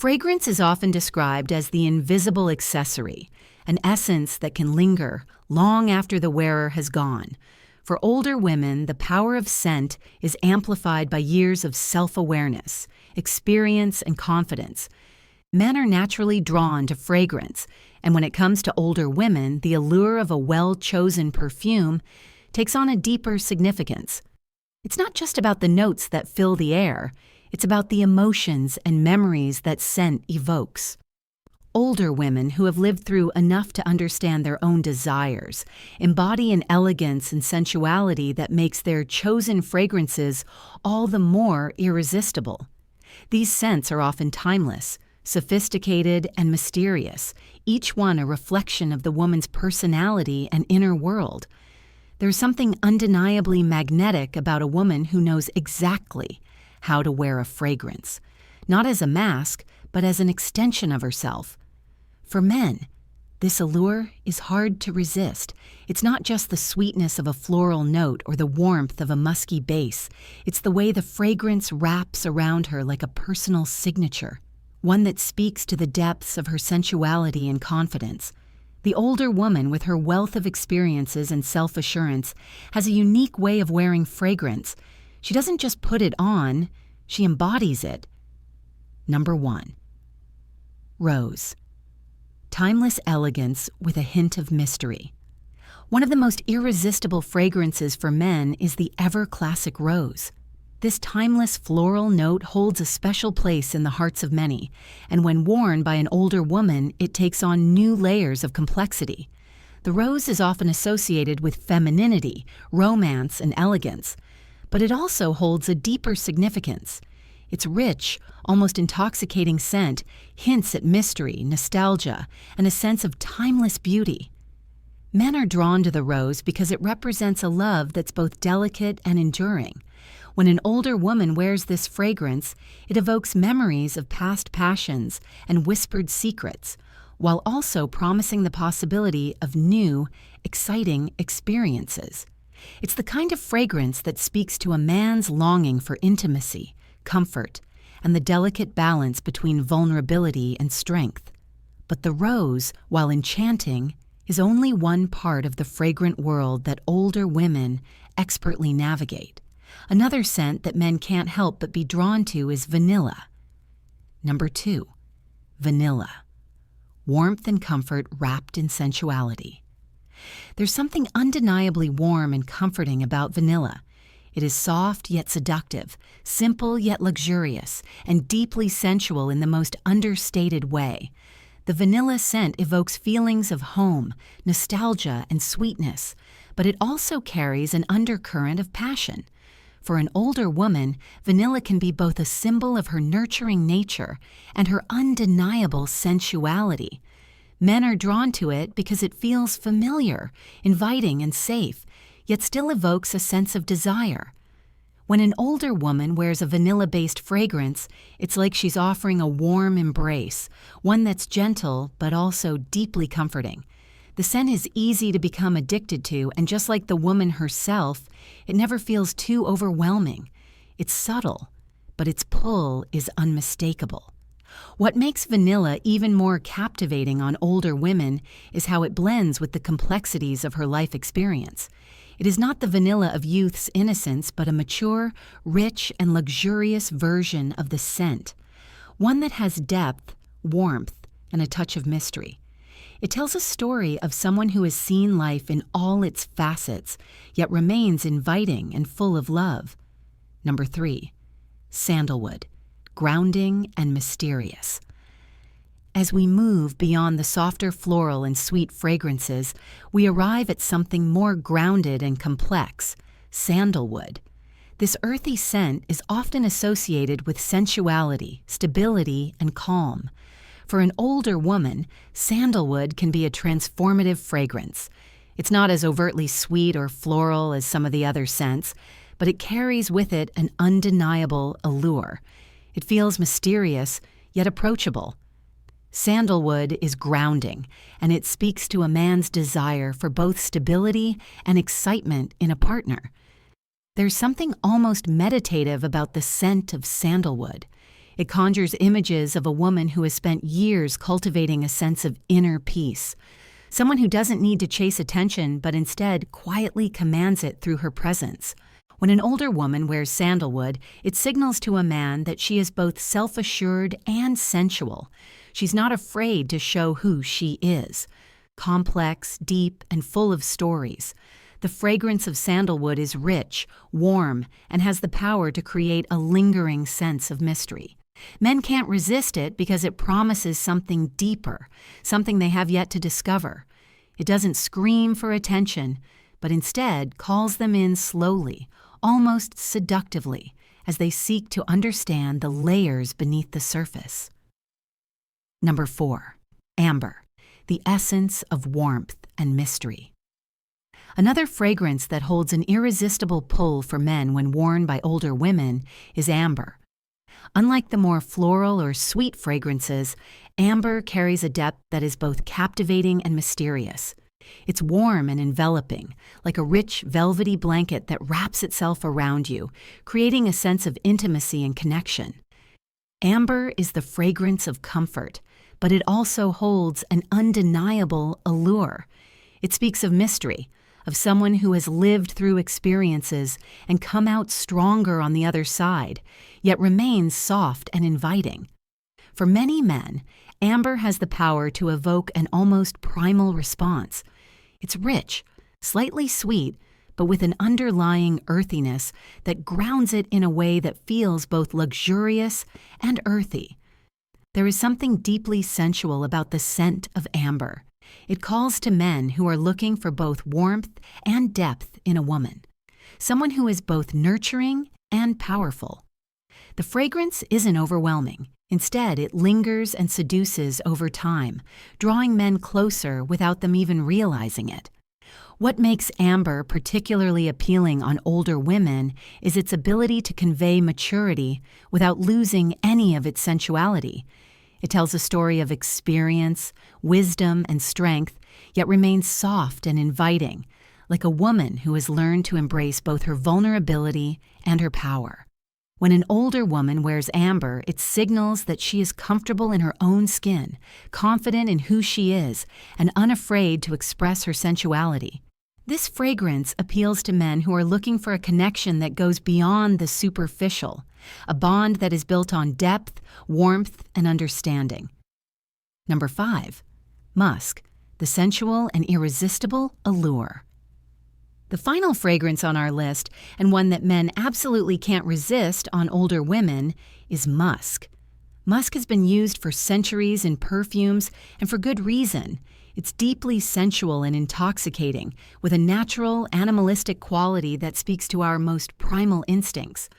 Fragrance is often described as the invisible accessory, an essence that can linger long after the wearer has gone. For older women, the power of scent is amplified by years of self-awareness, experience, and confidence. Men are naturally drawn to fragrance, and when it comes to older women, the allure of a well-chosen perfume takes on a deeper significance. It's not just about the notes that fill the air, it's about the emotions and memories that scent evokes. Older women who have lived through enough to understand their own desires embody an elegance and sensuality that makes their chosen fragrances all the more irresistible. These scents are often timeless, sophisticated, and mysterious, each one a reflection of the woman's personality and inner world. There's something undeniably magnetic about a woman who knows exactly how to wear a fragrance, not as a mask, but as an extension of herself. For men, this allure is hard to resist. It's not just the sweetness of a floral note or the warmth of a musky base. It's the way the fragrance wraps around her like a personal signature, one that speaks to the depths of her sensuality and confidence. The older woman, with her wealth of experiences and self-assurance, has a unique way of wearing fragrance. She doesn't just put it on, she embodies it. Number 1. Rose. Timeless elegance with a hint of mystery. One of the most irresistible fragrances for men is the ever-classic rose. This timeless floral note holds a special place in the hearts of many, and when worn by an older woman, it takes on new layers of complexity. The rose is often associated with femininity, romance, and elegance, but it also holds a deeper significance. Its rich, almost intoxicating scent hints at mystery, nostalgia, and a sense of timeless beauty. Men are drawn to the rose because it represents a love that's both delicate and enduring. When an older woman wears this fragrance, it evokes memories of past passions and whispered secrets, while also promising the possibility of new, exciting experiences. It's the kind of fragrance that speaks to a man's longing for intimacy, comfort, and the delicate balance between vulnerability and strength. But the rose, while enchanting, is only one part of the fragrant world that older women expertly navigate. Another scent that men can't help but be drawn to is vanilla. Number 2. Vanilla. Warmth and comfort wrapped in sensuality. There's something undeniably warm and comforting about vanilla. It is soft yet seductive, simple yet luxurious, and deeply sensual in the most understated way. The vanilla scent evokes feelings of home, nostalgia, and sweetness, but it also carries an undercurrent of passion. For an older woman, vanilla can be both a symbol of her nurturing nature and her undeniable sensuality. Men are drawn to it because it feels familiar, inviting, and safe, yet still evokes a sense of desire. When an older woman wears a vanilla-based fragrance, it's like she's offering a warm embrace, one that's gentle but also deeply comforting. The scent is easy to become addicted to, and just like the woman herself, it never feels too overwhelming. It's subtle, but its pull is unmistakable. What makes vanilla even more captivating on older women is how it blends with the complexities of her life experience. It is not the vanilla of youth's innocence, but a mature, rich, and luxurious version of the scent, one that has depth, warmth, and a touch of mystery. It tells a story of someone who has seen life in all its facets, yet remains inviting and full of love. Number 3. Sandalwood. Grounding and mysterious. As we move beyond the softer floral and sweet fragrances, we arrive at something more grounded and complex: sandalwood. This earthy scent is often associated with sensuality, stability, and calm. For an older woman, sandalwood can be a transformative fragrance. It's not as overtly sweet or floral as some of the other scents, but it carries with it an undeniable allure. It feels mysterious, yet approachable. Sandalwood is grounding, and it speaks to a man's desire for both stability and excitement in a partner. There's something almost meditative about the scent of sandalwood. It conjures images of a woman who has spent years cultivating a sense of inner peace, someone who doesn't need to chase attention but instead quietly commands it through her presence. When an older woman wears sandalwood, it signals to a man that she is both self-assured and sensual. She's not afraid to show who she is. Complex, deep, and full of stories. The fragrance of sandalwood is rich, warm, and has the power to create a lingering sense of mystery. Men can't resist it because it promises something deeper, something they have yet to discover. It doesn't scream for attention, but instead calls them in slowly, almost seductively, as they seek to understand the layers beneath the surface. Number 4. Amber, the essence of warmth and mystery. Another fragrance that holds an irresistible pull for men when worn by older women is amber. Unlike the more floral or sweet fragrances, amber carries a depth that is both captivating and mysterious. It's warm and enveloping, like a rich, velvety blanket that wraps itself around you, creating a sense of intimacy and connection. Amber is the fragrance of comfort, but it also holds an undeniable allure. It speaks of mystery, of someone who has lived through experiences and come out stronger on the other side, yet remains soft and inviting. For many men, amber has the power to evoke an almost primal response. It's rich, slightly sweet, but with an underlying earthiness that grounds it in a way that feels both luxurious and earthy. There is something deeply sensual about the scent of amber. It calls to men who are looking for both warmth and depth in a woman, someone who is both nurturing and powerful. The fragrance isn't overwhelming. Instead, it lingers and seduces over time, drawing men closer without them even realizing it. What makes amber particularly appealing on older women is its ability to convey maturity without losing any of its sensuality. It tells a story of experience, wisdom, and strength, yet remains soft and inviting, like a woman who has learned to embrace both her vulnerability and her power. When an older woman wears amber, it signals that she is comfortable in her own skin, confident in who she is, and unafraid to express her sensuality. This fragrance appeals to men who are looking for a connection that goes beyond the superficial, a bond that is built on depth, warmth, and understanding. Number 5. Musk, the sensual and irresistible allure. The final fragrance on our list, and one that men absolutely can't resist on older women, is musk. Musk has been used for centuries in perfumes, and for good reason. It's deeply sensual and intoxicating, with a natural, animalistic quality that speaks to our most primal instincts.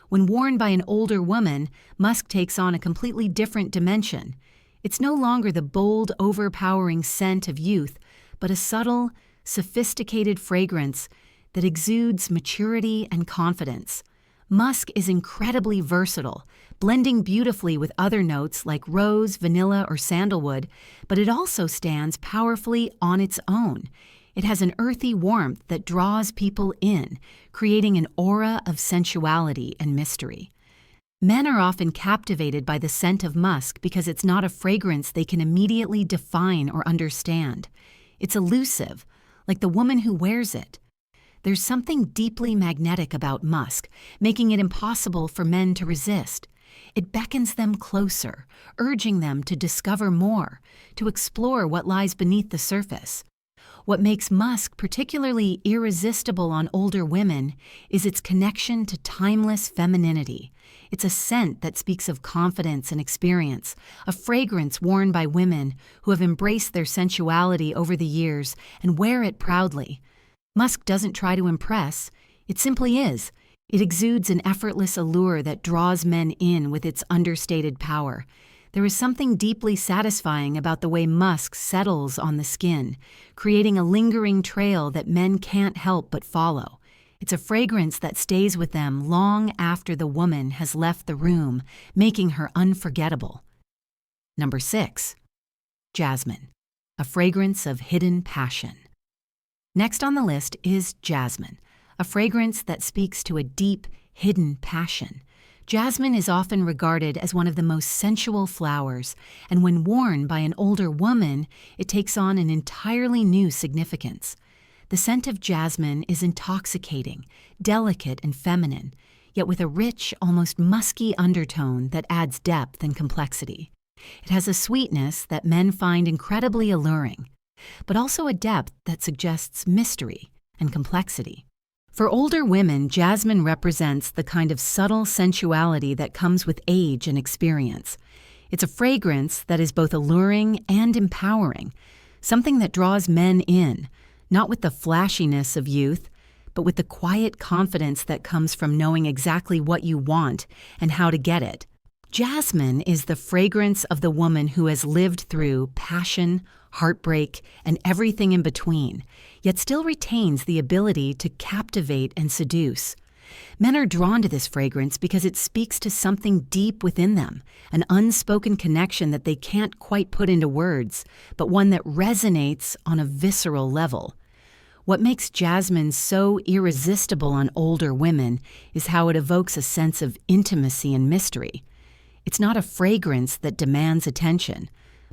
When worn by an older woman, musk takes on a completely different dimension. It's no longer the bold, overpowering scent of youth, but a subtle, sophisticated fragrance that exudes maturity and confidence. Musk is incredibly versatile, blending beautifully with other notes like rose, vanilla, or sandalwood, but it also stands powerfully on its own. It has an earthy warmth that draws people in, creating an aura of sensuality and mystery. Men are often captivated by the scent of musk because it's not a fragrance they can immediately define or understand. It's elusive, like the woman who wears it. There's something deeply magnetic about musk, making it impossible for men to resist. It beckons them closer, urging them to discover more, to explore what lies beneath the surface. What makes musk particularly irresistible on older women is its connection to timeless femininity. It's a scent that speaks of confidence and experience, a fragrance worn by women who have embraced their sensuality over the years and wear it proudly. Musk doesn't try to impress, it simply is. It exudes an effortless allure that draws men in with its understated power. There is something deeply satisfying about the way musk settles on the skin, creating a lingering trail that men can't help but follow. It's a fragrance that stays with them long after the woman has left the room, making her unforgettable. Number 6. Jasmine, a fragrance of hidden passion. Next on the list is jasmine, a fragrance that speaks to a deep, hidden passion. Jasmine is often regarded as one of the most sensual flowers, and when worn by an older woman, it takes on an entirely new significance. The scent of jasmine is intoxicating, delicate, and feminine, yet with a rich, almost musky undertone that adds depth and complexity. It has a sweetness that men find incredibly alluring, but also a depth that suggests mystery and complexity. For older women, jasmine represents the kind of subtle sensuality that comes with age and experience. It's a fragrance that is both alluring and empowering, something that draws men in, not with the flashiness of youth, but with the quiet confidence that comes from knowing exactly what you want and how to get it. Jasmine is the fragrance of the woman who has lived through passion, heartbreak, and everything in between, yet still retains the ability to captivate and seduce. Men are drawn to this fragrance because it speaks to something deep within them, an unspoken connection that they can't quite put into words, but one that resonates on a visceral level. What makes jasmine so irresistible on older women is how it evokes a sense of intimacy and mystery. It's not a fragrance that demands attention,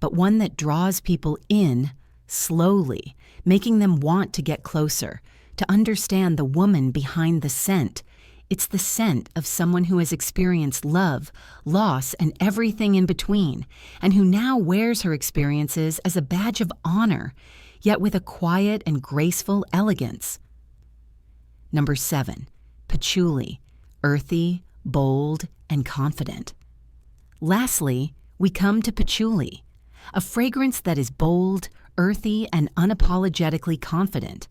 but one that draws people in slowly, making them want to get closer, to understand the woman behind the scent. It's the scent of someone who has experienced love, loss, and everything in between, and who now wears her experiences as a badge of honor, yet with a quiet and graceful elegance. Number 7. Patchouli, earthy, bold, and confident. Lastly, we come to patchouli, a fragrance that is bold, earthy, and unapologetically confident.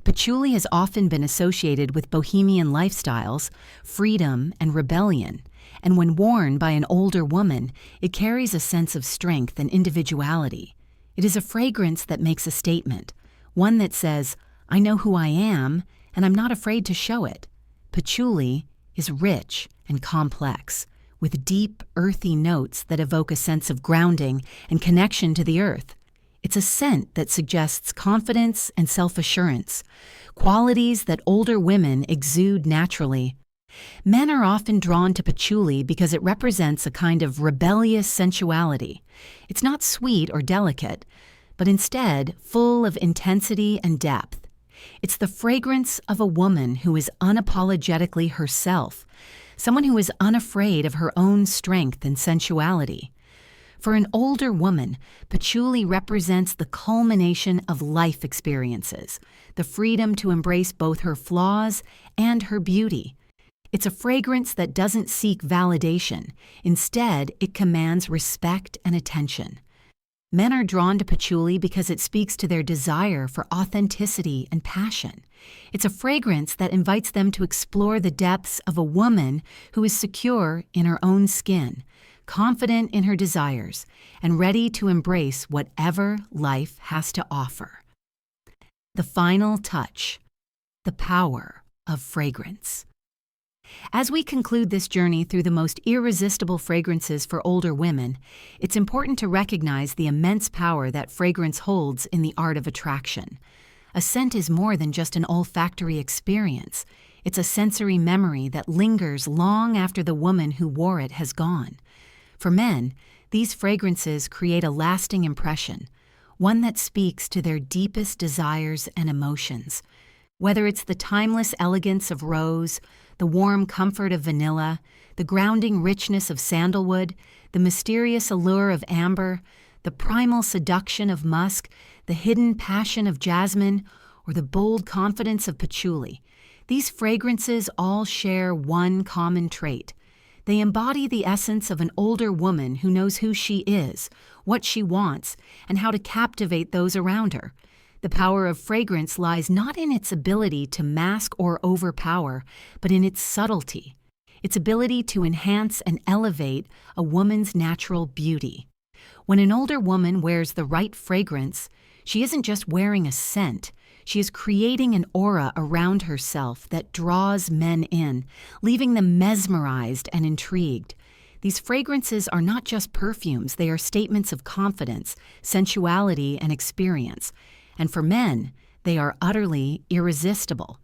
Patchouli has often been associated with bohemian lifestyles, freedom, and rebellion, and when worn by an older woman, it carries a sense of strength and individuality. It is a fragrance that makes a statement, one that says, "I know who I am, and I'm not afraid to show it." Patchouli is rich and complex, with deep, earthy notes that evoke a sense of grounding and connection to the earth. It's a scent that suggests confidence and self-assurance, qualities that older women exude naturally. Men are often drawn to patchouli because it represents a kind of rebellious sensuality. It's not sweet or delicate, but instead full of intensity and depth. It's the fragrance of a woman who is unapologetically herself, someone who is unafraid of her own strength and sensuality. For an older woman, patchouli represents the culmination of life experiences, the freedom to embrace both her flaws and her beauty. It's a fragrance that doesn't seek validation. Instead, it commands respect and attention. Men are drawn to patchouli because it speaks to their desire for authenticity and passion. It's a fragrance that invites them to explore the depths of a woman who is secure in her own skin, confident in her desires, and ready to embrace whatever life has to offer. The final touch, the power of fragrance. As we conclude this journey through the most irresistible fragrances for older women, it's important to recognize the immense power that fragrance holds in the art of attraction. A scent is more than just an olfactory experience. It's a sensory memory that lingers long after the woman who wore it has gone. For men, these fragrances create a lasting impression, one that speaks to their deepest desires and emotions. Whether it's the timeless elegance of rose, the warm comfort of vanilla, the grounding richness of sandalwood, the mysterious allure of amber, the primal seduction of musk, the hidden passion of jasmine, or the bold confidence of patchouli, these fragrances all share one common trait. They embody the essence of an older woman who knows who she is, what she wants, and how to captivate those around her. The power of fragrance lies not in its ability to mask or overpower, but in its subtlety, its ability to enhance and elevate a woman's natural beauty. When an older woman wears the right fragrance, she isn't just wearing a scent, she is creating an aura around herself that draws men in, leaving them mesmerized and intrigued. These fragrances are not just perfumes, they are statements of confidence, sensuality, and experience. And for men, they are utterly irresistible.